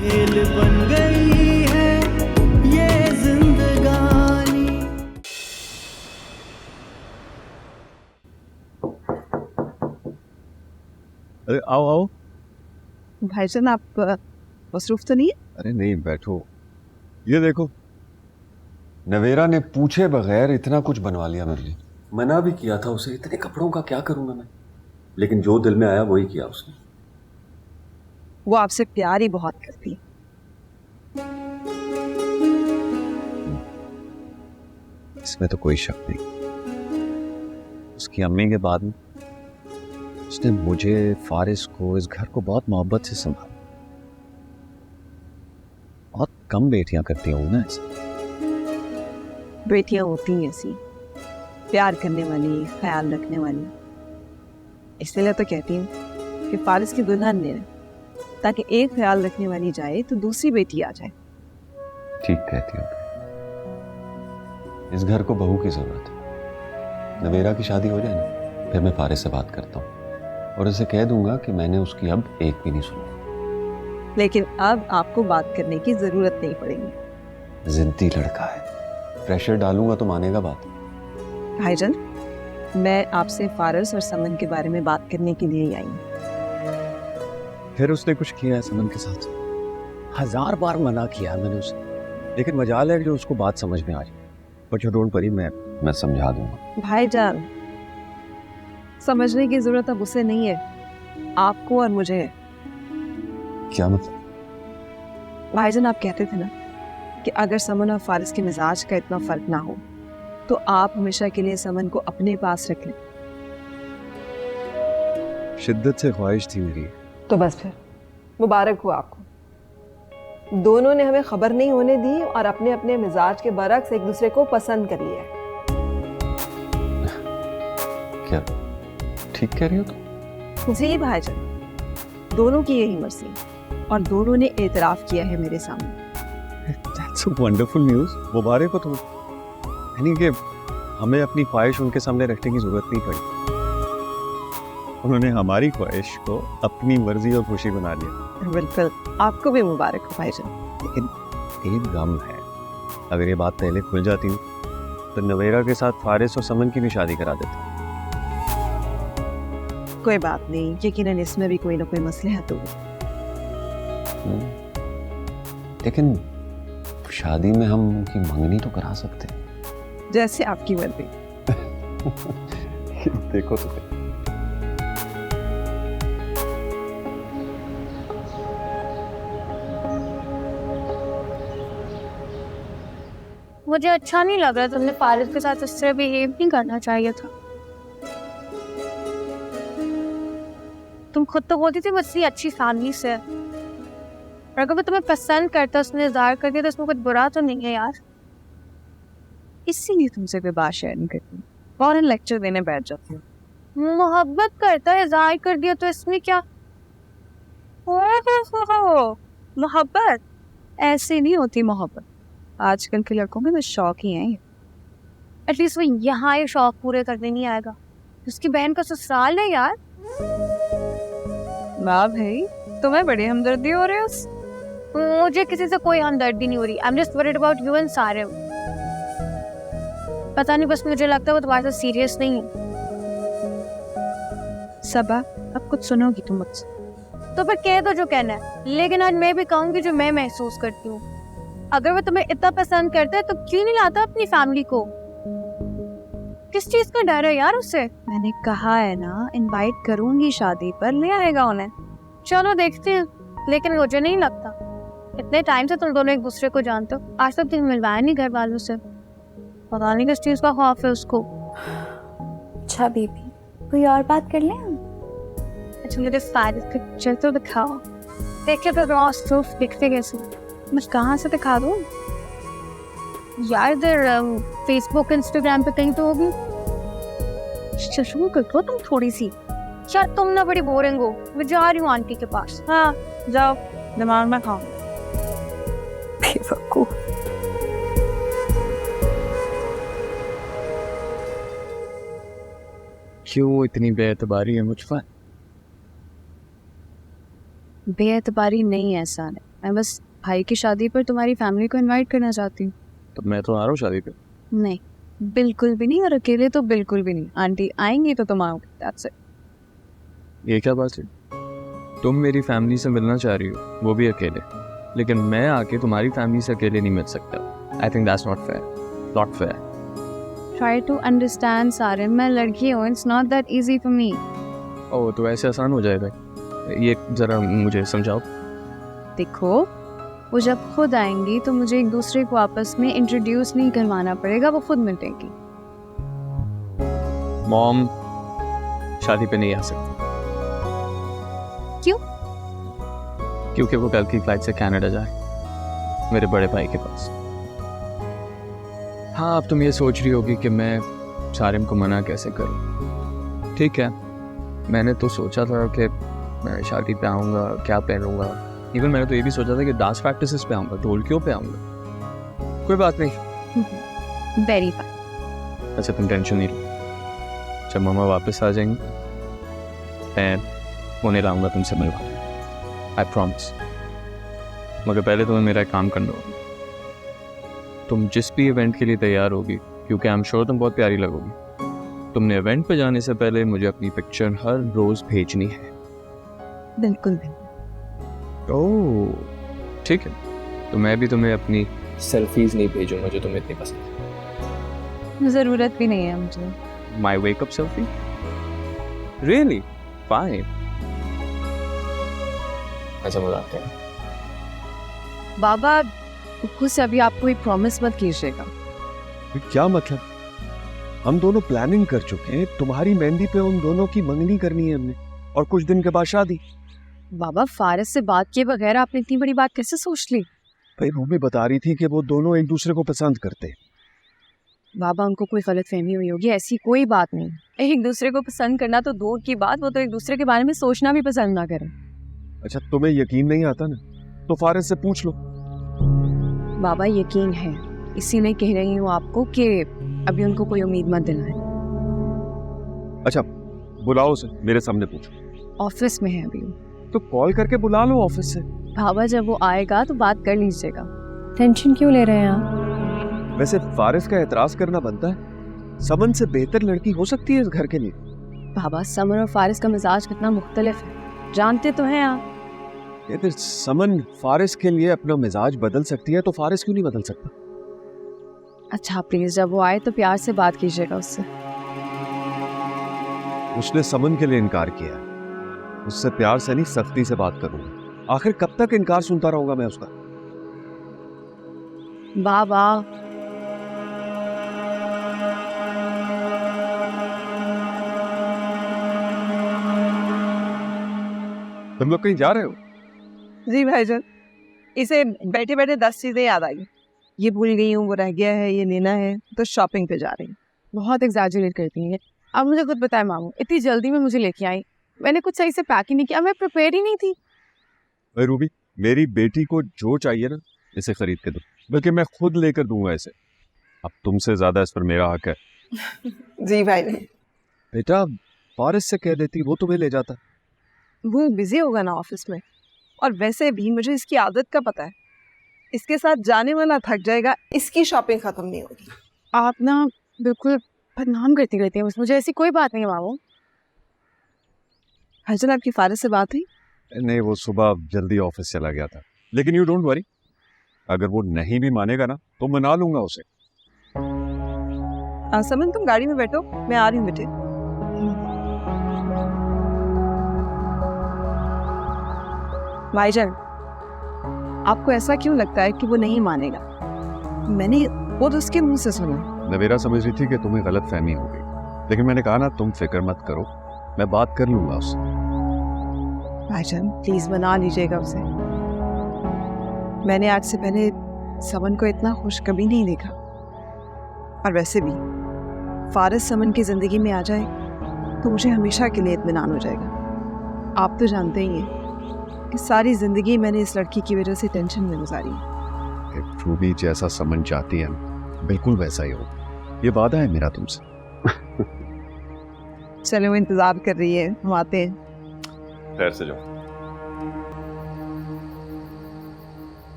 खेल बन गई है ये जिंदगानी। अरे आओ आओ। भाईजान आप मसरूफ तो नहीं है? अरे नहीं, बैठो। ये देखो, नवेरा ने पूछे बगैर इतना कुछ बनवा लिया मेरे लिए। मना भी किया था उसे, इतने कपड़ों का क्या करूंगा मैं, लेकिन जो दिल में आया वही किया उसने। वो आपसे प्यार ही बहुत करती है। इसमें तो कोई शक नहीं। उसकी अम्मी के बाद में उसने मुझे, फारिस को, इस घर को बहुत मोहब्बत से संभाला। बहुत कम बेटियां करती हूँ ना ऐसा। बेटियां होती हैं ऐसी, प्यार करने वाली, ख्याल रखने वाली। इसलिए तो कहती हूँ कि फारिस की दुल्हन ले, ताकि एक ख्याल रखने वाली जाए तो दूसरी बेटी आ जाए। ठीक कहती हो। इस घर को बहू की जरूरत है। नवेरा की शादी हो जाए ना, फिर मैं फारिस से बात करता हूँ और उसे कह दूंगा कि मैंने उसकी अब एक भी नहीं सुनी। लेकिन अब आपको बात करने की जरूरत नहीं पड़ेगी। जिद्दी लड़का है, प्रेशर डालूंगा तो मानेगा बात। भाईजान, मैं आपसे फारिस और समन के बारे में बात करने के लिए ही आई हूँ। फिर उसने कुछ किया है समन के साथ? 1000 बार मना किया मैंने उसे, लेकिन मजाल है कि उसको बात समझ में आ जाए। बट यू डोंट वरी, मैं समझा दूंगा। भाईजान, समझने की जरूरत अब उसे नहीं है, आपको और मुझे है। क्या मतलब? भाईजान, आप कहते थे ना कि अगर समन और फारिस के मिजाज का इतना फर्क ना हो तो आप हमेशा के लिए समन को अपने पास रख लें। शिद्दत से ख्वाहिश थी मेरी। तो बस फिर मुबारक हो आपको। दोनों ने हमें खबर नहीं होने दी और अपने अपने मिजाज के बरक्स एक दूसरे को पसंद कर लिया। क्या ठीक कह रही हो तुम? जी भाईजान, दोनों की यही मर्जी और दोनों ने एतराफ किया है मेरे सामने। That's a wonderful news। मुबारक हो तुम। यानी कि हमें अपनी ख्वाहिश उनके सामने रखने की जरूरत नहीं पड़ी। उन्होंने हमारी ख्वाहिश को अपनी मर्जी और खुशी बना लिया। बिल्कुल, आपको भी मुबारक हो भाईजान। लेकिन एक गम है, अगर ये बात पहले खुल जाती तो नवेरा के साथ फारिस और समन की भी शादी करा देते। कोई बात नहीं, यकीनन इसमें भी कोई ना कोई मसलहत होगी। लेकिन शादी में हम उनकी मंगनी तो करा सकते हैं। जैसे आपकी मर्जी। देखो तो मुझे अच्छा नहीं लग रहा, तुमने फारिस के साथ इस तरह बिहेव नहीं करना चाहिए था। तुम खुद तो बोलती थी मुझसे अच्छी फैमिली से, और अगर वो तुम्हें पसंद करता, उसने इज़हार कर दिया तो उसमें कुछ बुरा तो नहीं है यार। इसीलिए तुमसे कोई बात शेयर नहीं करती, फौरन लेक्चर देने बैठ जाती हूँ। मोहब्बत करता है, इज़हार कर दिया तो इसमें क्या? मोहब्बत ऐसे नहीं होती। मोहब्बत आजकल के लड़कों में तो शौक ही है। एटलीस्ट वो यहाँ ये शौक पूरे करने नहीं आएगा। उसकी बहन का ससुराल है यार। वाह भाई, तुम्हें बड़ी हमदर्दी हो रही है उस। मुझे किसी से कोई हमदर्दी नहीं हो रही। I am just worried about you and सारे। पता नहीं, बस मुझे लगता है वो तुम्हारे साथ सीरियस नहीं है। सबा, अब कुछ सुनोगी तुम मुझसे? तो फिर कह दो जो कहना है, लेकिन आज मैं भी कहूंगी जो मैं महसूस करती हूँ। अगर वो तुम्हें इतना पसंद करता है तो क्यों नहीं लाता अपनी फैमिली को? किस चीज का डर है यार उससे? मैंने कहा है ना, इनवाइट करूंगी शादी पर, ले आएगा उन्हें। चलो देखते हैं, लेकिन मुझे नहीं लगता। इतने टाइम से तुम दोनों एक दूसरे को जानते हो, आज तक तुम मिलवाया नहीं घर वालों से। पता नहीं किस चीज का खौफ है उसको। अच्छा बेबी, कोई और बात कर लें हम? अच्छा मुझे फारिस के पिक्चर तो दिखाओ। देखिए तो रॉस प्रूफ दिखते कैसे? मैं कहाँ से दिखा दूँ यार? इधर फेसबुक इंस्टाग्राम पे कहीं तो होगी। शुरू कर दो तुम थोड़ी सी। यार तुम ना बड़ी बोरिंग हो। मैं जा रही हूँ आंटी के पास। हाँ जाओ, दिमाग में खाओ। बेवकूफ। क्यों इतनी बेएतबारी है मुझ पर? बेएतबारी नहीं है एहसान है, मैं बस भाई की शादी पर तुम्हारी फैमिली को इनवाइट करना चाहती हूँ। तो मैं तो आ रहा हूँ शादी पे। नहीं, बिल्कुल भी नहीं, और अकेले तो बिल्कुल भी नहीं। आंटी आएंगी तो तुम आओगे, दैट्स इट। ये क्या बात है? तुम मेरी फैमिली से मिलना चाह रही हो, वो भी अकेले, लेकिन मैं आके तुम्हारी फैमिली से अकेले नहीं मिल सकता। I think that's not fair, not fair. Try to understand Sarim, मैं लड़की हूँ, it's not that easy for me. Oh, तो ऐसे आसान हो जाएगा? ये ज़रा मुझे समझाओ। देखो, वो जब खुद आएंगी तो मुझे एक दूसरे को आपस में इंट्रोड्यूस नहीं करवाना पड़ेगा, वो खुद मिलेंगी। मॉम शादी पे नहीं आ सकती। क्यों? क्योंकि वो कल की फ्लाइट से कनाडा जाए मेरे बड़े भाई के पास। हाँ, अब तुम ये सोच रही होगी कि मैं सारिम को मना कैसे करूँ। ठीक है, मैंने तो सोचा था कि मैं शादी पे आऊँगा, क्या पहनूंगा। इवन मैंने तो ये भी सोचा था कि डांस प्रैक्टिसेस पे आऊँगा, ढोलकियों पे आऊँगा। कोई बात नहीं। Very fine. अच्छा, तुम टेंशन नहीं लो, जब मामा वापस आ जाएंगे मैं उन्हें लाऊंगा तुमसे मिलवा, आई प्रॉमिस। मगर पहले तुम्हें मेरा एक काम करना होगा। तुम जिस भी इवेंट के लिए तैयार होगी, क्योंकि आई एम श्योर तुम बहुत प्यारी लगोगी, तुमने इवेंट पे जाने से पहले मुझे अपनी पिक्चर हर रोज भेजनी है। बिल्कुल भी। ओह ठीक है, तो मैं भी तुम्हें अपनी सेल्फीज नहीं भेजूंगा जो तुम्हें इतनी पसंद है। ज़रूरत भी नहीं है मुझे। माई वेकअप सेल्फी? रियली? फाइन। अच्छा, मजाक है। बाबा, खुद से अभी आप कोई प्रॉमिस मत कीजिएगा। क्या मतलब? हम दोनों प्लानिंग कर चुके हैं, तुम्हारी मेहंदी पे उन दोनों की मंगनी करनी है हमने, और कुछ दिन के बाद शादी। बाबा, फारिस से बात किए बगैर आपने इतनी बड़ी बात कैसे सोच ली? भाई, रूबी बता रही थी कि वो दोनों एक दूसरे को पसंद करते हैं। बाबा, उनको कोई गलतफहमी हुई होगी, ऐसी कोई बात नहीं। एक दूसरे को पसंद करना तो दूर की बात, वो तो एक दूसरे के बारे में सोचना भी पसंद ना करें। अच्छा, तुम्हें यकीन नहीं आता ना, तो फारिस से पूछ लो। बाबा, यकीन है, इसीलिए कह रही हूँ आपको कि अभी उनको कोई उम्मीद मत दिलाएं। अच्छा, बुलाओ उसे, मेरे सामने पूछो। ऑफिस में है अभी। तो कॉल करके बुला लो ऑफिस से। बाबा, जब वो आएगा तो बात कर लीजिएगा। टेंशन क्यों ले रहे हैं आप? वैसे फारिस का एतराज करना बनता है, समन से बेहतर लड़की हो सकती है इस घर के लिए। बाबा, समन और फारिस का मिजाज कितना मुख्तलिफ है, जानते तो हैं आप। यदि समन फारिस के लिए अपना मिजाज बदल सकती है, तो फारिस क्यों नहीं बदल सकता? अच्छा प्लीज, जब वो आए तो प्यार से बात कीजिएगा उससे। उसने समन के लिए इनकार किया है, उससे प्यार से नहीं सख्ती से बात करूंगा। आखिर कब तक इनकार सुनता रहूंगा मैं उसका? बाबा, तुम लोग कहीं जा रहे हो? जी भाईजान, इसे बैठे बैठे 10 चीजें याद आई। ये भूल गई हूँ, वो रह गया है, ये लेना है, तो शॉपिंग पे जा रही हूँ। बहुत एग्जैजरेट करती हैं। अब मुझे खुद बताए मामू, इतनी जल्दी में मुझे लेके आई, मैंने कुछ सही से पैक ही नहीं किया, मैं प्रिपेयर ही नहीं थी। भाई रूबी, मेरी बेटी को जो चाहिए ना, इसे खरीद के दो, बल्कि मैं खुद लेकर दूंगा इसे। अब तुमसे ज्यादा इस पर मेरा हक है। जी भाई। बेटा, फारिस से कह देती, वो तुम्हें ले जाता। वो बिजी होगा ना ऑफिस में, और वैसे भी मुझे इसकी आदत का पता है, इसके साथ जाने वाला थक जाएगा, इसकी शॉपिंग खत्म नहीं होगी। आप ना बिल्कुल बदनाम करती रहती हैं, मुझे ऐसी कोई बात नहीं है मामू। हजन, आपकी फारिस से बात हुई? नहीं, वो सुबह जल्दी ऑफिस चला गया था, लेकिन यू डोंट वरी, अगर वो नहीं भी मानेगा ना, तो मना लूंगा उसे। समन, तुम गाड़ी में बैठो, मैं आ रही हूँ बेटे। भाईजान, आपको ऐसा क्यों लगता है कि वो नहीं मानेगा? मैंने खुद उसके मुंह से सुना। नवेरा समझ रही थी कि तुम्हें गलत फहमी हो गई, लेकिन मैंने कहा ना, तुम फिक्र मत करो, मैं बात कर लूंगा उससे। भाईजान, प्लीज मना लीजिएगा उसे। मैंने आज से पहले समन को इतना खुश कभी नहीं देखा, और वैसे भी फारिस समन की जिंदगी में आ जाए तो मुझे हमेशा के लिए इत्मीनान हो जाएगा। आप तो जानते ही हैं कि सारी जिंदगी मैंने इस लड़की की वजह से टेंशन में गुजारी है। रूबी जैसा समन चाहती है बिल्कुल वैसा ही हो, ये वादा है मेरा तुमसे। चलो, इंतजार कर रही है, हम आते हैं। खैर से जाओ।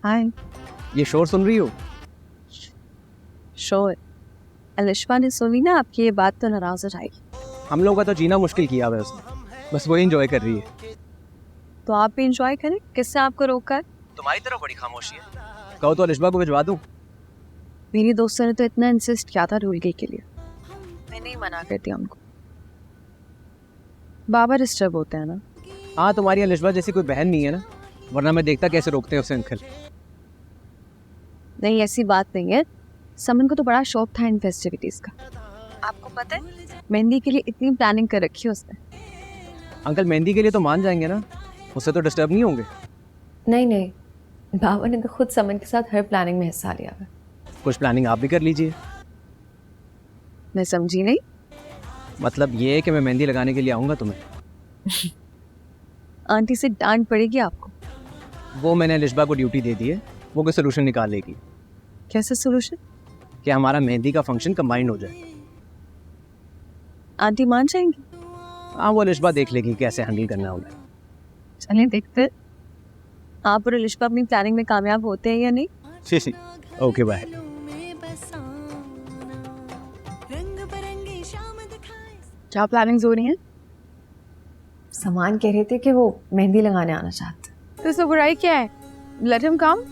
हाय। ये शोर सुन रही हो? शोर? अलिशबा ने सुनी ना आपकी ये बात तो नाराज हो जाएगी। हम लोगों का तो जीना मुश्किल किया हुआ है उसने, बस वही एंजॉय कर रही है। तो आप भी इंजॉय करें, किससे आपको रोका है? तुम्हारी तरफ बड़ी खामोशी है। कहो तो अलिशबा को भिजवा दूं? मेरी दोस्तों ने तो इतना इंसिस्ट किया था रूलगी के लिए, मैं नहीं मना करती उनको। बाबा डिस्टर्ब होते हैं ना। हाँ, तुम्हारी अलिशबा जैसी कोई बहन नहीं है ना, वरना मैं देखता कैसे रोकते हैं उसे अंकल। नहीं, ऐसी बात नहीं है। समन को तो बड़ा शौक था इन फेस्टिविटीज का, आपको पता है? मेहंदी के लिए इतनी प्लानिंग कर रखी है उसने। अंकल मेहंदी के लिए तो मान जाएंगे ना, उससे तो डिस्टर्ब नहीं होंगे। नहीं नहीं, बाबा ने तो खुद समन के साथ हर प्लानिंग में हिस्सा लिया है। कुछ प्लानिंग आप भी कर लीजिए। मैं समझी नहीं। मतलब ये है कि मैं मेहंदी लगाने के लिए आऊँगा तुम्हें। आंटी से डांट पड़ेगी आपको। वो मैंने अलिशबा को ड्यूटी दे दी है, वो कोई सोल्यूशन निकालेगी कैसे सोल्यूशन? कि हमारा मेहंदी का फंक्शन कंबाइंड हो जाए। आंटी मान जाएंगी? हाँ, वो अलिशबा देख लेगी कैसे हैंडल करना होगा। चलें देखते हैं। आप और अलिशबा अपनी प्लानिंग में कामयाब होते हैं या नहीं? जी, ओके बाय। क्या प्लानिंग्स हो रही हैं? सामान कह रहे थे कि वो मेहंदी लगाने आना चाहते हैं। तो इसमें बुराई क्या है? Let him come.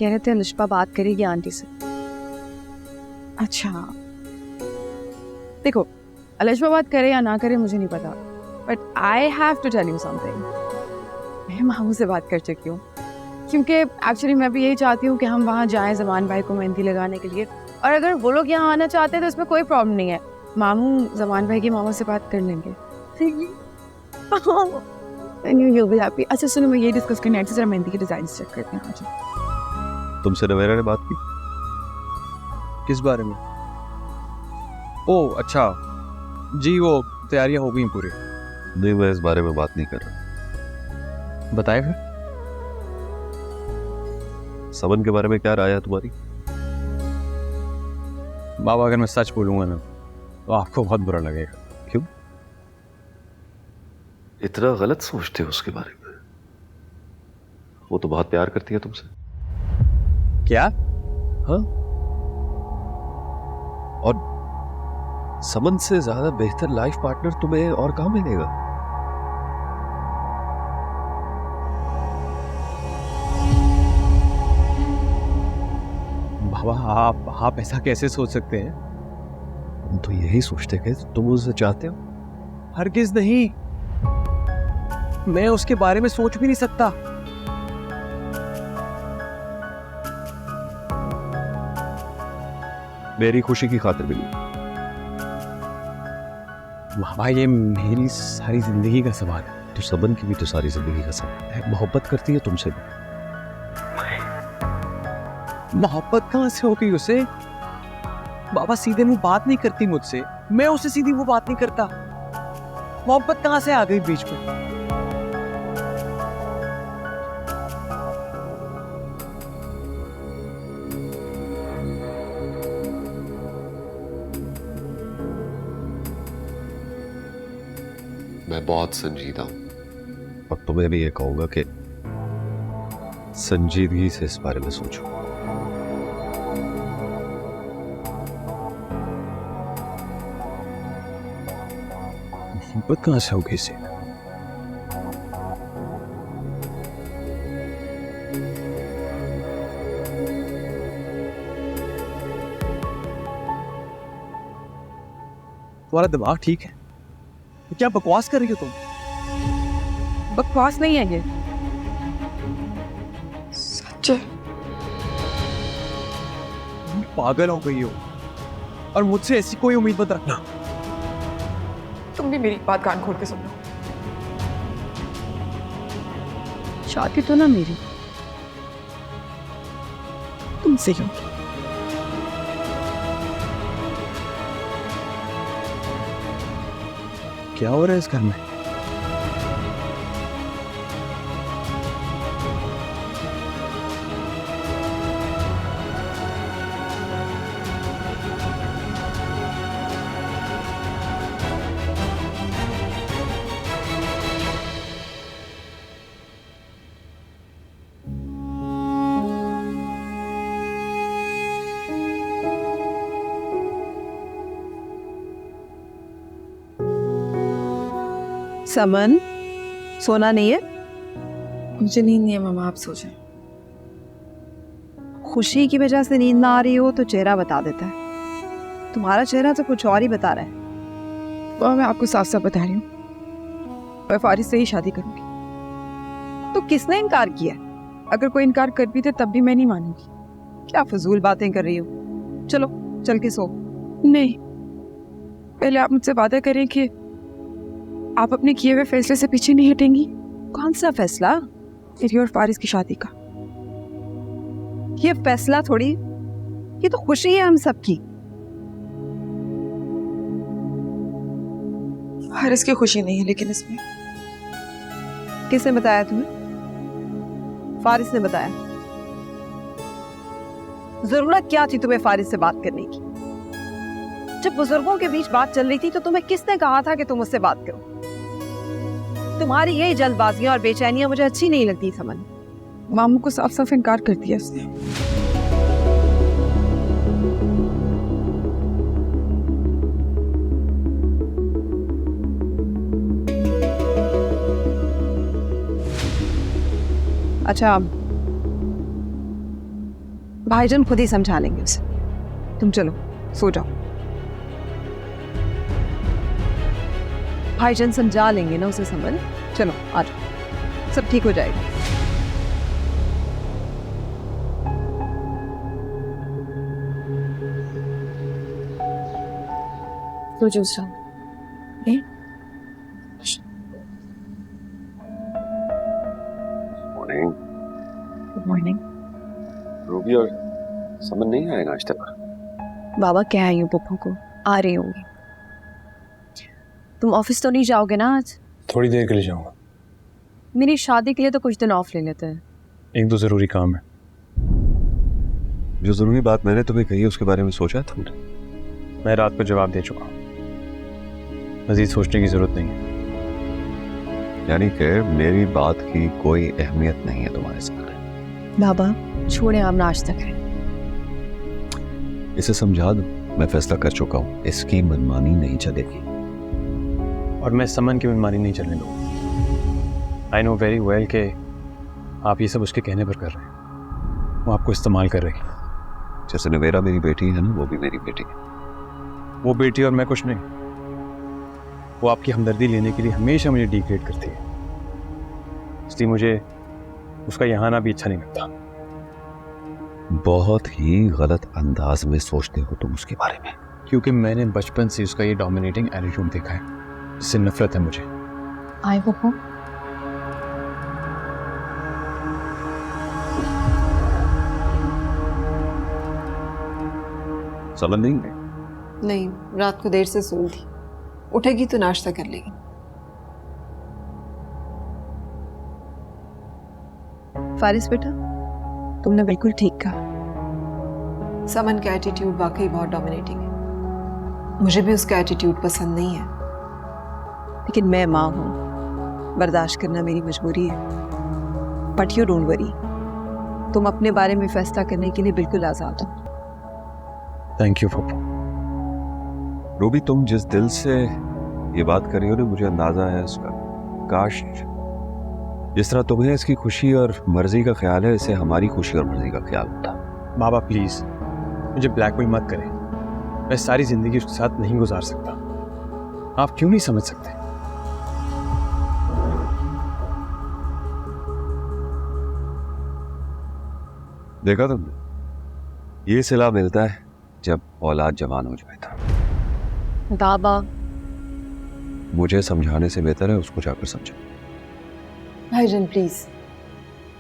कह रहे थे अलिशबा बात करेगी आंटी से। अच्छा, देखो अलिशबा बात करे या ना करे मुझे नहीं पता, but I have to tell you something. मैं मामू से बात कर चुकी हूँ, क्योंकि एक्चुअली मैं भी यही चाहती हूँ कि हम वहाँ जाएं जमान भाई को मेहंदी लगाने के लिए। और अगर वो लोग यहाँ आना चाहते हैं तो इसमें कोई प्रॉब्लम नहीं है। मामू जमान भाई के मामा से बात कर लेंगे। अच्छा सुनो, मैं ये डिस्कस करने आई थी, जरा मेहंदी के डिजाइन चेक करते हैं आज। तुमसे नवेरा ने बात की? किस बारे में? ओह अच्छा, जी वो तैयारियां हो गई पूरी। नहीं, मैं इस बारे में बात नहीं कर रहा। बताए फिर। समन के बारे में क्या राय है तुम्हारी? बाबा अगर मैं सच बोलूंगा ना तो आपको बहुत बुरा लगेगा। क्यों? इतना गलत सोचते हो उसके बारे में? वो तो बहुत प्यार करती है तुमसे। क्या? हाँ, और समन से ज्यादा बेहतर लाइफ पार्टनर तुम्हें और कहां मिलेगा? बाबा आप ऐसा कैसे सोच सकते हैं? हम तो यही सोचते हैं कि तुम उसे चाहते हो। हरगिज नहीं, मैं उसके बारे में सोच भी नहीं सकता। मेरी खुशी की खातिर भी नहीं। बाबा ये मेरी सारी जिंदगी का सवाल है। तो सबन की भी तो सारी जिंदगी का सवाल है। मोहब्बत करती है तुमसे भी। मोहब्बत कहां से हो गई उसे? बाबा सीधे मुंह बात नहीं करती मुझसे, मैं उससे सीधी मुंह बात नहीं करता। मोहब्बत कहां से आ गई बीच में? मैं बहुत संजीदा हूं और तुम्हें भी ये कहूंगा कि संजीदगी से इस बारे में सोचो। मोहब्बत कहां से हो गई इसे? तुम्हारा दिमाग ठीक है? क्या बकवास कर रही हो तुम? बकवास नहीं है ये, सच है। तुम पागल हो गई हो और मुझसे ऐसी कोई उम्मीद मत रखना। तुम भी मेरी बात कान खोल के सुन लो। शादी तो ना मेरी तुमसे ही होगी। क्या हो रहा है इस घर में? समन, सोना नहीं है? मुझे नींद नहीं है मामा, आप सो जाएं। खुशी की वजह से नींद ना आ रही हो तो चेहरा बता देता है। तुम्हारा चेहरा तो कुछ और ही बता रहा है। मामा मैं आपको साफ साफ बता रही हूँ, मैं फारिस से ही शादी करूंगी। तो किसने इनकार किया? अगर कोई इनकार कर भी दे तब भी मैं नहीं मानूंगी। क्या फजूल बातें कर रही हो? चलो चल के सो। नहीं, पहले आप मुझसे वादा करें कि आप अपने किए हुए फैसले से पीछे नहीं हटेंगी। कौन सा फैसला? मेरी और फारिस की शादी का। ये फैसला थोड़ी, ये तो खुशी है हम सबकी। फारिस की खुशी नहीं है लेकिन इसमें। किसने बताया तुम्हें? फारिस ने बताया। जरूरत क्या थी तुम्हें फारिस से बात करने की? जब बुजुर्गों के बीच बात चल रही थी तो तुम्हें किसने कहा था कि तुम उससे बात करो? तुम्हारी यही जल्दबाजियां और बेचैनियां मुझे अच्छी नहीं लगती समन। मामू को साफ साफ इनकार कर दिया उसने। अच्छा, भाईजान खुद ही समझा लेंगे उसे। तुम चलो सो जाओ। भाईजान समझा लेंगे ना उसे समन। चलो आ जाओ, सब ठीक हो जाएगा। तो जूस डाल। मॉर्निंग। Good morning. रूबी और समन नहीं आए नाश्ते पर? बाबा क्या आई हूँ पप्पू को, आ रही होंगी। तुम ऑफिस तो नहीं जाओगे ना आज? थोड़ी देर के लिए जाऊंगा। मेरी शादी के लिए तो कुछ दिन ऑफ ले लेते हैं। एक दो जरूरी काम है। जो जरूरी बात मैंने तुम्हें कही उसके बारे में सोचा तुमने? मैं रात को जवाब दे चुका हूँ, मजीद सोचने की जरूरत नहीं है। यानी कि मेरी बात की कोई अहमियत नहीं है तुम्हारे सामने? बाबा छोड़े, आप नाश्ता करें। इसे समझा दो, मैं फैसला कर चुका हूँ, इसकी मनमानी नहीं चलेगी। और मैं समन की मनमानी नहीं चलने दूंगा। आई नो वेरी वेल कि आप ये सब उसके कहने पर कर रहे हैं, वो आपको इस्तेमाल कर रही है। जैसे नवेरा मेरी बेटी है ना, वो भी मेरी बेटी है। वो बेटी और मैं कुछ नहीं। वो आपकी हमदर्दी लेने के लिए हमेशा मुझे डिग्रेड करती है, इसलिए मुझे उसका यहाँ आना भी अच्छा नहीं लगता। बहुत ही गलत अंदाज में सोचते हो तुम उसके बारे में। क्योंकि मैंने बचपन से उसका ये डोमिनेटिंग एटीट्यूड देखा है, जिससे नफरत है मुझे। आए पप्पू। समझ नहीं है? नहीं, रात को देर से सोई थी, उठेगी तो नाश्ता कर लेगी। फारिस बेटा, तुमने बिल्कुल ठीक कहा। समन का एटीट्यूड वाकई बहुत डोमिनेटिंग है। मुझे भी उसका एटीट्यूड पसंद नहीं है, लेकिन मैं माँ हूँ, बर्दाश्त करना मेरी मजबूरी है। बट यू डोंट वरी, तुम अपने बारे में फैसला करने के लिए बिल्कुल आजाद हो। Thank you Pappu. रूबी, तुम जिस दिल से ये बात कर रही हो ना, मुझे अंदाजा है उसका। काश जिस तरह तुम्हें इसकी खुशी और मर्जी का ख्याल है, इसे हमारी खुशी और मर्जी का ख्याल होता। बाबा प्लीज मुझे ब्लैकमेल मत करें, मैं सारी जिंदगी उसके साथ नहीं गुजार सकता। आप क्यों नहीं समझ सकते? देखा तुमने, ये सिला मिलता है जब औलाद जवान हो जाए था। बाबा मुझे समझाने से बेहतर है उसको जाकर समझो। भाईजान प्लीज,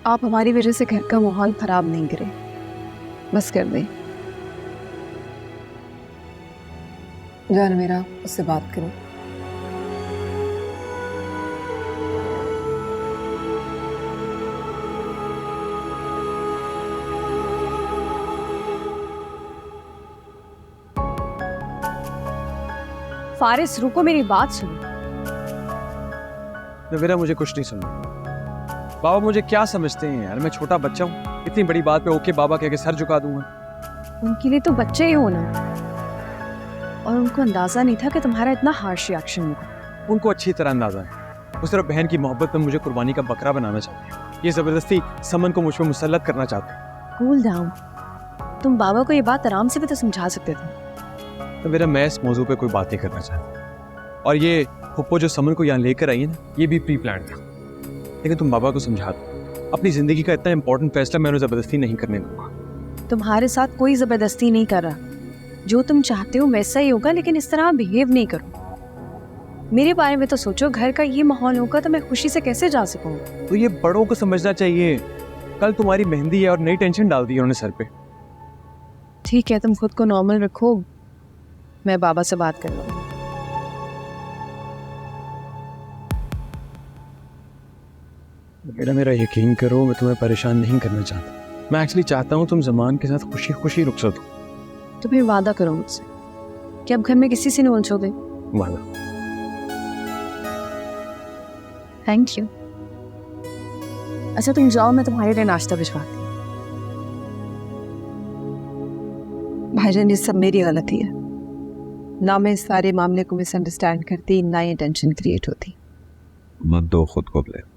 आप हमारी वजह से घर का माहौल खराब नहीं करें, बस कर दें। जान मेरा, उससे बात करो। फारिस रुको, मेरी बात सुनो। नवेरा मुझे कुछ नहीं सुनना। बाबा मुझे क्या समझते हैं यार, मैं छोटा बच्चा हूँ, इतनी बड़ी बात पे ओके बाबा कह के सर झुका दूंगा। उनके लिए तो बच्चे ही हो ना, और उनको अंदाजा नहीं था कि तुम्हारा इतना हार्श रिएक्शन होगा। उनको अच्छी तरह अंदाजा है उस तरह बहन की मोहब्बत में मुझे कुर्बानी का बकरा बनाना चाहते हैं। ये जबरदस्ती समन को मुझ पर मुसल्लत करना चाहते हैं। कूल डाउन, तुम बाबा को ये बात आराम से भी तो समझा सकते थे। तो मेरा मैं इस मौजू पे कोई बात नहीं करना चाहता। और ये फुप्पो जो समन को यहाँ लेकर आई है ना, ये भी प्री प्लान था। लेकिन तुम बाबा को समझा दो, अपनी जिंदगी का इतना इंपॉर्टेंट फैसला मैं उन्हें जबरदस्ती नहीं करने दूंगा। तुम्हारे साथ कोई जबरदस्ती नहीं कर रहा, जो तुम चाहते हो वैसा ही होगा, लेकिन इस तरह बिहेव नहीं करो। मेरे बारे में तो सोचो, घर का ये माहौल होगा तो मैं खुशी से कैसे जा सकूं? तो ये बड़ों को समझना चाहिए। कल तुम्हारी मेहंदी है और नई टेंशन डाल दी उन्होंने सर पे। ठीक है, तुम खुद को नॉर्मल रखो, मैं बाबा से बात कर लूंगी। बेटा मेरा यकीन करो, मैं तुम्हें परेशान नहीं करना चाहता। मैं एक्चुअली चाहता हूँ तुम जमान के साथ खुशी खुशी रुखसत हो। तो फिर वादा करो मुझसे कि अब घर में किसी से नहीं उलझोगे। वादा। Thank you. अच्छा तुम जाओ, मैं तुम्हारे लिए नाश्ता भिजवाती हूँ। भाईजान, ये सब मेरी गलती है ना, मैं इस सारे मामले को मिसअंडरस्टैंड करती, ना ये टेंशन क्रिएट होती। मत दो खुद को ब्लेम,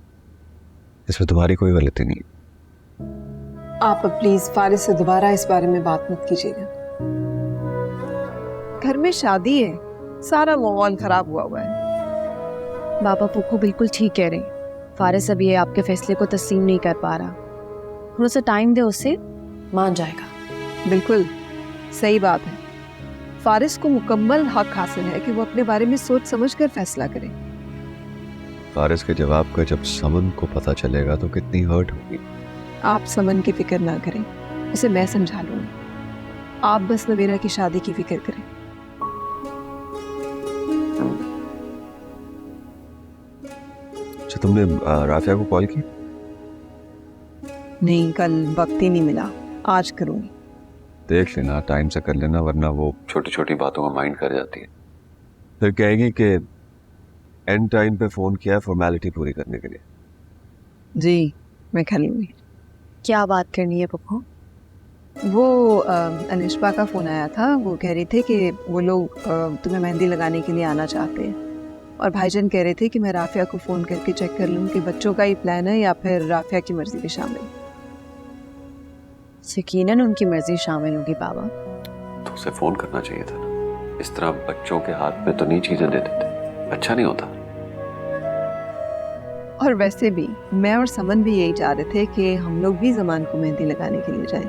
इसमें तुम्हारी कोई गलती नहीं। आप प्लीज फारिस से दोबारा इस बारे में बात मत कीजिएगा। घर में शादी है, सारा माहौल खराब हुआ है। बाबा पुप्पो बिल्कुल ठीक कह रहे हैं, फारिस अभी ये आपके फैसले को तस्लीम नहीं कर पा रहा। थोड़ा सा टाइम दे, उससे मान जाएगा। बिल्कुल सही बात है, फारिस को मुकम्मल हक हासिल है कि वो अपने बारे में सोच समझ कर फैसला करे। फारिस के जवाब का जब समन को पता चलेगा तो कितनी हर्ट होगी। आप समन की फिक्र ना करें, उसे मैं समझा लूंगी। आप बस नवेरा की शादी की फिक्र करें। अच्छा, तुमने राफिया को कॉल की? नहीं, कल वक्त ही नहीं मिला, आज करूंगी। देख लेना, टाइम से कर लेना, वरना वो छोटी छोटी बातों का माइंड कर जाती है। फिर कहेगी कि एंड टाइम पे फोन किया फॉर्मेलिटी पूरी करने के लिए। जी, मैं कर लूंगी। क्या बात करनी है पप्पू? वो अनिशबा का फ़ोन आया था, वो कह रहे थे कि वो लोग तुम्हें मेहंदी लगाने के लिए आना चाहते हैं, और भाईजान कह रहे थे कि मैं राफिया को फ़ोन करके चेक कर लूँ कि बच्चों का ही प्लान है या फिर राफिया की मर्ज़ी भी शामिल। यकीनन उनकी मर्ज़ी शामिल होगी बाबा। तो उसे फोन करना चाहिए था ना, इस तरह बच्चों के हाथ में तो नहीं चीजें दे देते, अच्छा नहीं होता। और वैसे भी मैं और समन भी यही चाह रहे थे कि हम लोग भी जमान को मेहंदी लगाने के लिए जाएं।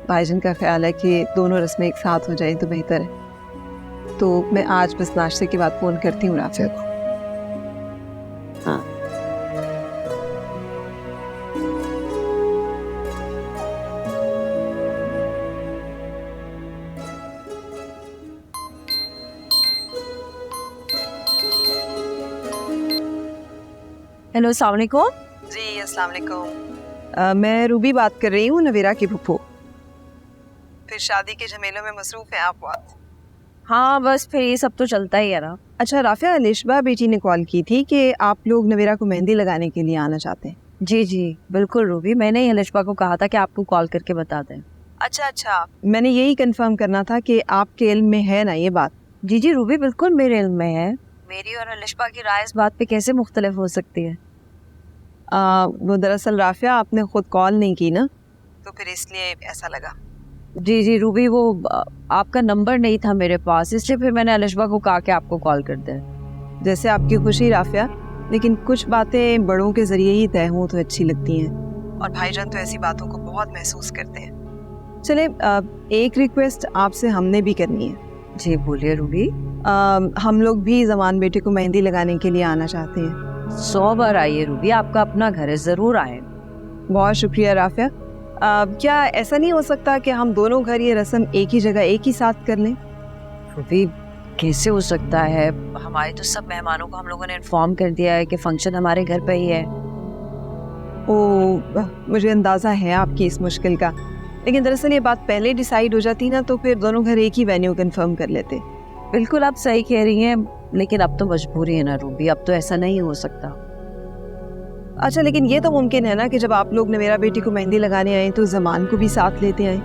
भाईजान का ख्याल है कि दोनों रस्में एक साथ हो जाएं तो बेहतर है। तो मैं आज बस नाश्ते के बाद फ़ोन करती हूँ राफिया को। हाँ। हेलो, अस्सलाम वालेकुम। जी अस्सलाम वालेकुम। मैं रूबी बात कर रही हूँ, नवेरा की फुप्पो। फिर शादी के झमेलों में मसरूफ़ हैं आप बहुत? हाँ, बस फिर ये सब तो चलता ही है ना। अच्छा राफिया, अलिशबा बेटी ने कॉल की थी कि आप लोग नवेरा को मेहंदी लगाने के लिए आना चाहते हैं। जी जी बिल्कुल रूबी, मैंने ही अलिशबा को कहा था कि आपको कॉल करके बता दें। अच्छा, मैंने यही कंफर्म करना था कि आपके इल्म में है ना ये बात? जी जी रूबी, बिल्कुल मेरे इल्म में है। मेरी और अलिशबा की राय इस बात पे कैसे मुख्तलिफ हो सकती है? वो दरअसल राफिया आपने खुद कॉल नहीं की ना, तो फिर इसलिए ऐसा लगा। जी जी रूबी, वो आपका नंबर नहीं था मेरे पास, इसलिए फिर मैंने अलिशबा को कहा कि आपको कॉल कर दें। जैसे आपकी खुशी राफिया, लेकिन कुछ बातें बड़ों के जरिए ही तय हों तो अच्छी लगती हैं, और भाईजान तो ऐसी बातों को बहुत महसूस करते हैं। चले, एक रिक्वेस्ट आपसे हमने भी करनी है। जी बोलिए रूबी। हम लोग भी जमान बेटे को मेहंदी लगाने के लिए आना चाहते हैं। 100 बार आइए रूबी, आपका अपना घर है, ज़रूर आए। बहुत शुक्रिया राफिया। क्या ऐसा नहीं हो सकता कि हम दोनों घर ये रस्म एक ही जगह एक ही साथ कर लें? रूबी कैसे हो सकता है, हमारे तो सब मेहमानों को हम लोगों ने इन्फॉर्म कर दिया है कि फंक्शन हमारे घर पे ही है। ओह, मुझे अंदाज़ा है आपकी इस मुश्किल का, लेकिन दरअसल ये बात पहले डिसाइड हो जाती ना तो फिर दोनों घर एक ही वेन्यू कंफर्म कर लेते। बिल्कुल आप सही कह रही हैं, लेकिन अब तो मजबूरी है ना रूबी, अब तो ऐसा नहीं हो सकता। अच्छा, लेकिन ये तो मुमकिन है ना कि जब आप लोग नवेरा बेटी को मेहंदी लगाने आए तो जमान को भी साथ लेते आए।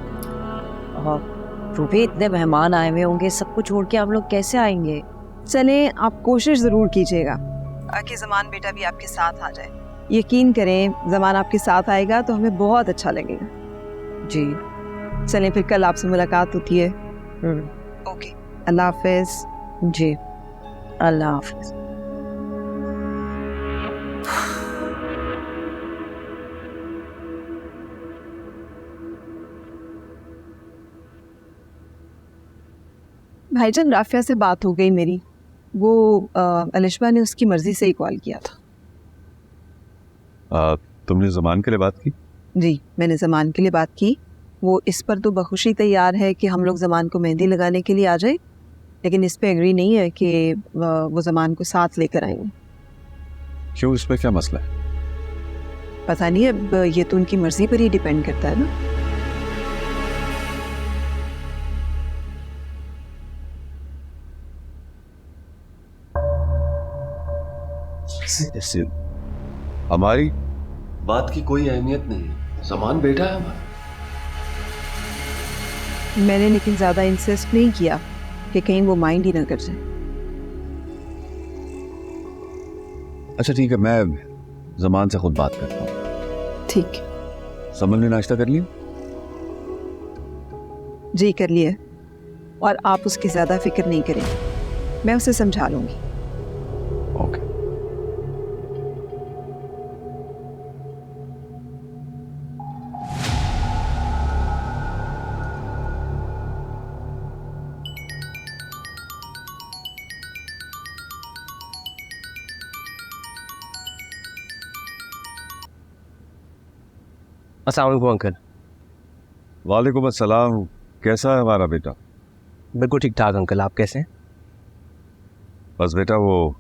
रूबी, इतने मेहमान आए हुए होंगे, सब कुछ छोड़ के हम लोग कैसे आएंगे? चले, आप कोशिश ज़रूर कीजिएगा। कि जमान बेटा भी आपके साथ आ जाए। यकीन करें, जमान आपके साथ आएगा तो हमें बहुत अच्छा लगेगा। जी चलें, फिर कल आपसे मुलाकात होती है। ओके, अल्लाह हाफिज। जी अल्लाह हाफिज। भाईजान, राफिया से बात हो गई मेरी। वो अलिशबा ने उसकी मर्जी से ही कॉल किया था। तुमने जमान के लिए बात की? जी, मैंने जमान के लिए बात की। वो इस पर तो बखुशी तैयार है कि हम लोग जमान को मेहंदी लगाने के लिए आ जाए, लेकिन इस पे एग्री नहीं है कि वो जमान को साथ लेकर आएंगे। क्यों, इसमें क्या मसला है? पता नहीं, अब ये तो उनकी मर्जी पर ही डिपेंड करता है ना। हमारी बात की कोई अहमियत नहीं है, जमान बेटा है हमारा। मैंने लेकिन ज़्यादा इंसिस्ट नहीं किया कि कहीं वो माइंड ही ना कर जाए। अच्छा ठीक है, मैं जमान से खुद बात करता हूँ। ठीक। समन ने नाश्ता कर लिया? जी कर लिया, और आप उसकी ज़्यादा फिक्र नहीं करें, मैं उसे समझा लूँगी। ओके। अस्सलाम वालेकुम अंकल। वालेकुम अस्सलाम। कैसा है हमारा बेटा? बिल्कुल ठीक ठाक अंकल, आप कैसे हैं? बस बेटा, वो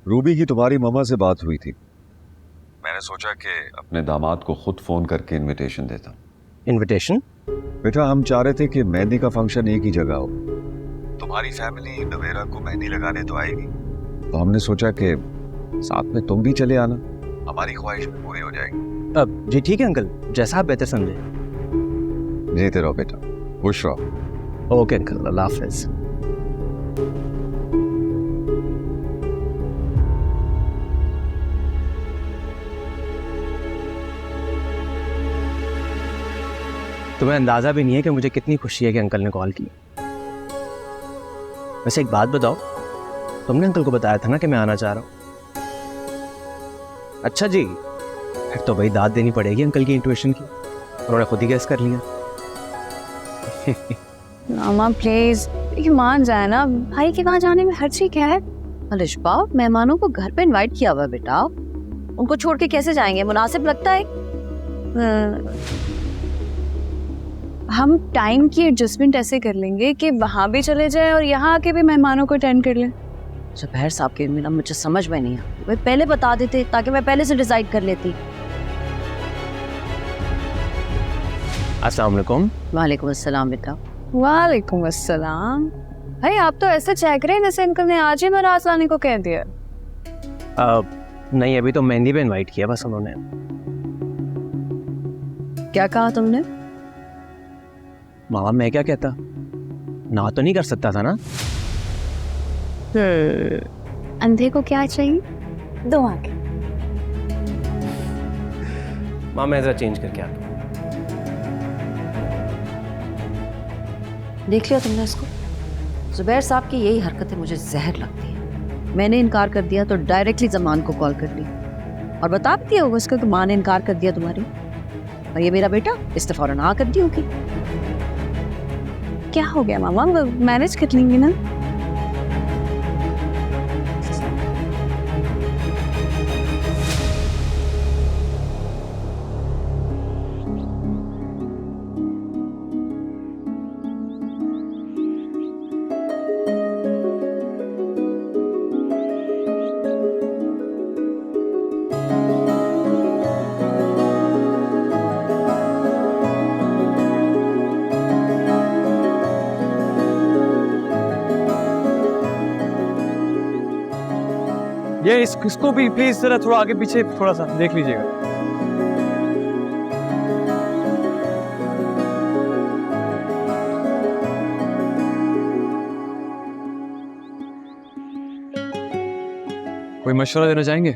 रूबी की तुम्हारी मम्मा से बात हुई थी। मैंने सोचा कि अपने दामाद को खुद फोन करके इनविटेशन देता। इनविटेशन? बेटा, हम चाह रहे थे कि मेहंदी का फंक्शन एक ही जगह हो। तुम्हारी फैमिली नवेरा को मेहंदी लगाने तो आएगी, तो हमने सोचा कि साथ में तुम भी चले आना, हमारी ख्वाहिश भी पूरी हो जाएगी। अब जी ठीक है अंकल, जैसा आप बेहतर समझे। जीते रहो बेटा, खुश रहो। ओके अंकल, अल्लाह हाफिज। तुम्हें अंदाजा भी नहीं है कि मुझे कितनी खुशी है कि अंकल ने कॉल की। वैसे एक बात बताओ, तुमने अंकल को बताया था ना कि मैं आना चाह रहा हूँ? अच्छा जी, फिर तो भाई दाद देनी पड़ेगी अंकल की इंट्यूशन की, उन्होंने खुद ही गैस कर लिया। मामा प्लीज, ये मान जाए ना, भाई के वहाँ जाने में हर्जी क्या है? अलिशबा, मेहमानों को घर पे इनवाइट किया हुआ है बेटा, उनको छोड़ के कैसे जाएंगे? मुनासिब लगता है? हम टाइम की एडजस्टमेंट ऐसे कर लेंगे कि वहाँ भी चले जाए और यहाँ आके भी मेहमानों को अटेंड कर लें। ज़ुबैर साहब के बिना मुझे समझ में नहीं आता, वे पहले बता देते ताकि मैं पहले से डिसाइड कर लेती। अस्सलाम वालेकुम। वालेकुम अस्सलाम बेटा। वालेकुम अस्सलाम। भाई आप तो ऐसा चेक रहे हैं जैसे अंकल ने आज ही बारात लाने को कह दिया। नहीं, अभी तो मेहंदी पे इनवाइट किया बस उन्होंने। क्या कहा तुमने? मामा मैं क्या कहता, ना तो नहीं कर सकता था ना। अंधे को क्या चाहिए? दो आंखें। मामा ऐसा चेंज करके आता। देख लिया तुमने इसको? ज़ुबैर साहब की यही हरकतें मुझे जहर लगती है। मैंने इनकार कर दिया तो डायरेक्टली जमान को कॉल कर ली और बता भी दिया होगा उसको कि माँ ने इनकार कर दिया तुम्हारी, और ये मेरा बेटा इसने फौरन हाँ कर दी होगी। क्या हो गया मामा, मैनेज कर लेंगे ना। ये इसको भी प्लीज जरा थोड़ा आगे पीछे थोड़ा सा देख लीजिएगा। कोई मशवरा देना चाहेंगे?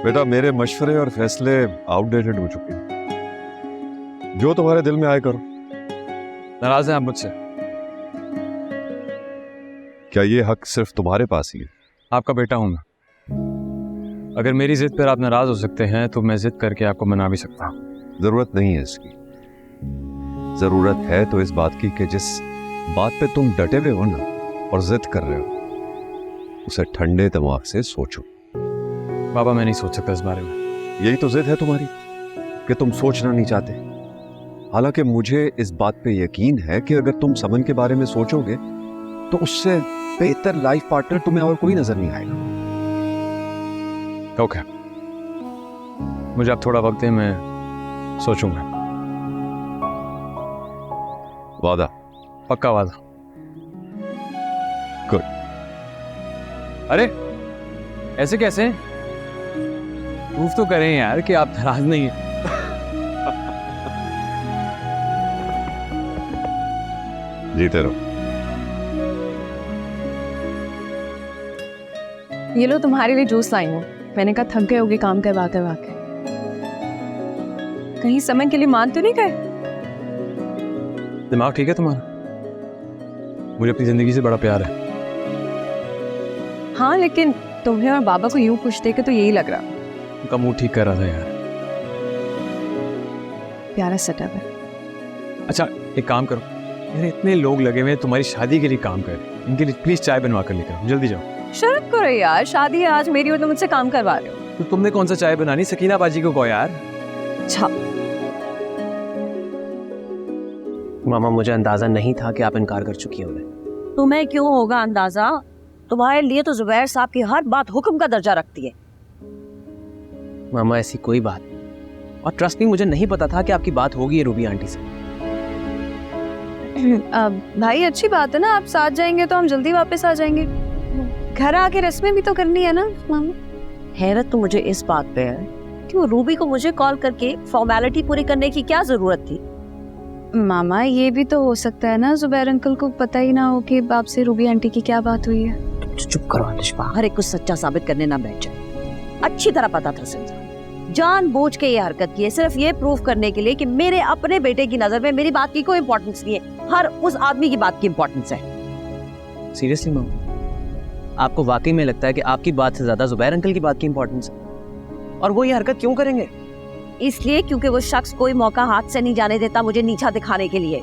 बेटा, मेरे मशवरे और फैसले आउटडेटेड हो चुके हैं। जो तुम्हारे दिल में आए करो। नाराज हैं आप मुझसे? क्या ये हक सिर्फ तुम्हारे पास ही है? आपका बेटा हूं मैं। अगर मेरी जिद पर आप नाराज हो सकते हैं तो मैं जिद करके आपको मना भी सकता हूं। जरूरत नहीं है इसकी। जरूरत है तो इस बात की कि जिस बात पे तुम डटे हुए हो ना और जिद कर रहे हो, उसे ठंडे दिमाग से सोचो। बाबा, मैं नहीं सोच सकता इस बारे में। यही तो जिद है तुम्हारी कि तुम सोचना नहीं चाहते। हालांकि मुझे इस बात पे यकीन है कि अगर तुम समन के बारे में सोचोगे तो उससे बेहतर लाइफ पार्टनर तुम्हें और कोई नजर नहीं आएगा। ओके, मुझे आप थोड़ा वक्त दें, मैं सोचूंगा। वादा? पक्का वादा। गुड। अरे ऐसे कैसे? प्रूफ तो करें यार कि आप नाराज नहीं हैं। जीते रहो। ये लो तुम्हारे लिए जूस लाई हूँ। मैंने कहा थक गए होगे काम करवाते वाके। कहीं समन के लिए मान तो नहीं गए? दिमाग ठीक है तुम्हारा? मुझे अपनी जिंदगी से बड़ा प्यार है। हाँ, लेकिन तुम्हें और बाबा को यूं खुश देखे तो यही लग रहा। उनका मूड ठीक कर रहा था यार। प्यारा सेटअप है। अच्छा एक काम करो, मेरे इतने लोग लगे हुए हैं तुम्हारी शादी के लिए काम कर रहे हैं, इनके लिए प्लीज चाय बनवा कर लेकर आओ। जल्दी जाओ। शर्म करो यार, शादी है आज मेरी और तुम मुझसे काम करवा रहे हो। तो तुमने कौन सा चाय बनानी? सकीना बाजी को कहो यार। अच्छा मामा, मुझे अंदाजा नहीं था कि आप इनकार कर चुकी हो। तुम्हें क्यों होगा अंदाजा? तुम्हारे लिए तो जुबैर साहब की हर बात हुक्म का दर्जा रखती है। मामा ऐसी कोई बात नहीं, और ट्रस्ट मी, मुझे नहीं पता था कि आपकी बात होगी रूबी आंटी से। भाई अच्छी बात है ना, आप साथ जाएंगे तो हम जल्दी वापस आ जाएंगे। घर आके रस्में भी तो करनी है ना मामा। हैरत तो मुझे इस बात पे है कि वो रूबी को मुझे कॉल करके फॉर्मेलिटी पूरी करने की क्या जरूरत थी? मामा ये भी तो हो सकता है ना जुबैर अंकल को पता ही ना हो कि बाप से रूबी आंटी की क्या बात हुई है। चुप करो अलिशबा, हर एक कुछ सच्चा साबित करने ना बैठ जाए। अच्छी तरह पता था सिंजा जानबूझ के ये हरकत की है, सिर्फ ये प्रूव करने के लिए कि मेरे अपने बेटे की नजर में मेरी बात की कोई इंपॉर्टेंस नहीं है, हर उस आदमी की बात की इंपॉर्टेंस है। सीरियसली मामा, आपको वाकई में लगता है कि आपकी बात से ज्यादा जुबैर अंकल की बात की इंपॉर्टेंस है? और वो ये हरकत क्यों करेंगे? इसलिए क्योंकि वो शख्स कोई मौका हाथ से नहीं जाने देता मुझे नीचा दिखाने के लिए।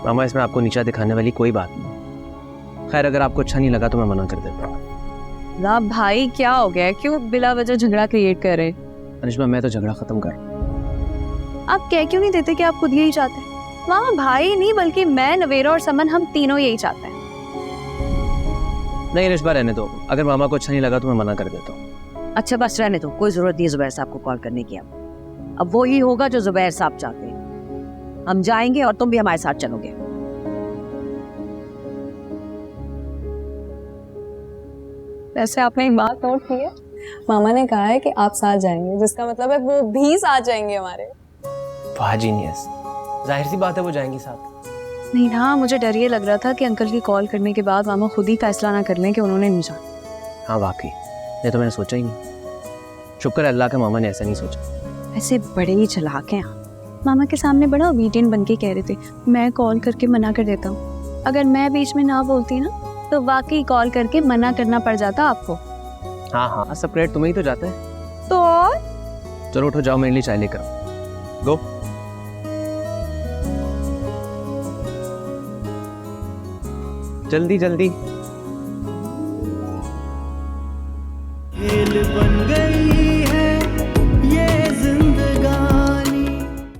मामा, इसमें आपको नीचा दिखाने वाली कोई बात नहीं। खैर, अगर आपको अच्छा नहीं लगा तो मैं मना कर देता हूँ। ना भाई क्या हो गया, क्यों बिला वजह झगड़ा क्रिएट कर रहे? अनिशमा, मैं तो झगड़ा खत्म कर। आप कह क्यों नहीं देते कि आप खुद यही चाहते हैं? मामा भाई नहीं बल्कि मैं, नवेरा और समन, हम तीनों यही चाहते हैं। नहीं अनिशमा, रहने दो। अगर मामा को अच्छा नहीं लगा तो मैं मना कर देता हूँ। अच्छा बस रहने दो, कोई जरूरत नहीं है जुबैर साहब को कॉल करने की। अब वो ही होगा जो जुबैर साहब चाहते हैं। हम जाएंगे और तुम भी हमारे साथ चलोगे। वैसे आपने एक बात नोट की है, मामा ने कहा है कि आप साथ जाएंगे, जिसका मतलब है वो भी साथ जाएंगे हमारे। वाह जीनियस, जाहिर सी बात है वो जाएंगी साथ। नहीं ना, मुझे डर ये लग रहा था कि अंकल की कॉल करने के बाद मामा खुद ही फैसला ना कर लें कि उन्होंने नहीं जाना। हाँ वाकई, नहीं तो मैंने सोचा ही नहीं। शुक्र है अल्लाह का मामा ने ऐसा नहीं सोचा। ऐसे बड़े ही चालाक हैं आप। मामा के सामने बड़ा ओबीडियंट बन के कह रहे थे मैं कॉल करके मना कर देता हूँ। अगर मैं बीच में ना बोलती ना तो वाकई कॉल करके मना करना पड़ जाता आपको। हाँ हाँ, सब क्रेडिट तुम्हें ही तो जाता है। तो और चलो उठो, जाओ मेरे लिए चाय लेकर आओ। गो। जल्दी जल्दी। खेल बन गई